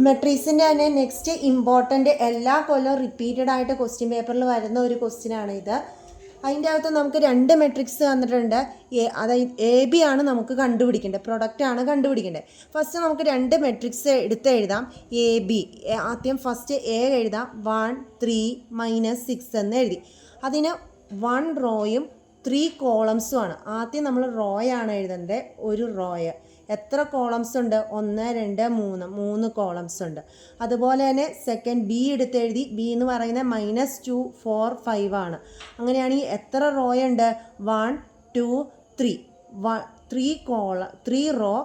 മെട്രിക്സിൻ്റെ തന്നെ next important എല്ലാ കൊല്ലവും റിപ്പീറ്റഡ് ആയിട്ട് ക്വസ്റ്റ്യൻ പേപ്പറിൽ വരുന്ന ഒരു ക്വസ്റ്റ്യനാണ് ഇത്. അതിൻ്റെ അകത്ത് നമുക്ക് 2 മെട്രിക്സ് തന്നിട്ടുണ്ട്. അതായത് AB ആണ് നമുക്ക് കണ്ടുപിടിക്കേണ്ടത്, പ്രൊഡക്റ്റാണ് കണ്ടുപിടിക്കേണ്ടത്. ഫസ്റ്റ് നമുക്ക് 2 മെട്രിക്സ് എഴുതാം. AB ആദ്യം ഫസ്റ്റ് A എഴുതാം. 1 3 -6 എന്ന് എഴുതി. അതിന് 1 റോയും 3 കോളംസും ആണ്. ആദ്യം നമ്മൾ റോയാണ് എഴുതേണ്ടത്. ഒരു റോയ് എത്ര കോളംസ് ഉണ്ട്? 1 2 3 കോളംസ് ഉണ്ട്. അതുപോലെ തന്നെ സെക്കൻഡ് ബി എടുത്ത് എഴുതി. ബി എന്ന് പറയുന്നത് -2 4 5 ആണ്. അങ്ങനെയാണെങ്കിൽ എത്ര റോയ് ഉണ്ട്? 1 2 3 3 റോ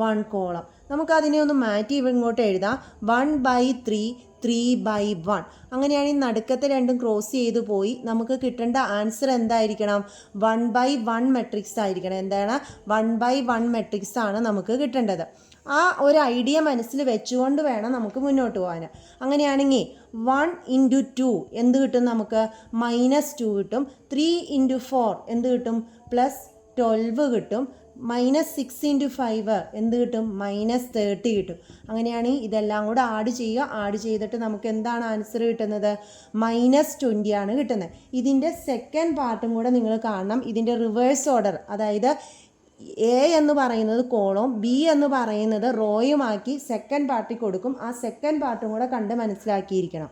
1 കോളം. നമുക്കതിനെ ഒന്ന് മാറ്റി ഇങ്ങോട്ട് എഴുതാം. 1/3 3/1. അങ്ങനെയാണെങ്കിൽ നടുക്കത്തെ രണ്ടും ക്രോസ് ചെയ്ത് പോയി. നമുക്ക് കിട്ടേണ്ട ആൻസർ എന്തായിരിക്കണം? 1/1 മെട്രിക്സ് ആയിരിക്കണം. എന്താണ്? 1/1 മെട്രിക്സ് ആണ് നമുക്ക് കിട്ടേണ്ടത്. ആ ഒരു ഐഡിയ മനസ്സിൽ വെച്ചുകൊണ്ട് വേണം നമുക്ക് മുന്നോട്ട് പോകാൻ. അങ്ങനെയാണെങ്കിൽ 1 × 2 എന്ത് കിട്ടും? നമുക്ക് -2 കിട്ടും. 3 × 4 എന്ത് കിട്ടും? +12 കിട്ടും. -6 × 5 എന്ത് കിട്ടും? -30 കിട്ടും. അങ്ങനെയാണെങ്കിൽ ഇതെല്ലാം കൂടെ ആഡ് ചെയ്യുക. ആഡ് ചെയ്തിട്ട് നമുക്ക് എന്താണ് ആൻസർ കിട്ടുന്നത്? -20 ആണ് കിട്ടുന്നത്. ഇതിൻ്റെ സെക്കൻഡ് പാർട്ടും കൂടെ നിങ്ങൾ കാണണം. ഇതിൻ്റെ റിവേഴ്സ് ഓർഡർ, അതായത് A എന്ന് പറയുന്നത് കോളം, B എന്ന് പറയുന്നത് റോയുമാക്കി സെക്കൻഡ് പാർട്ടിൽ കൊടുക്കും. ആ സെക്കൻഡ് പാർട്ടും കൂടെ കണ്ട് മനസ്സിലാക്കിയിരിക്കണം.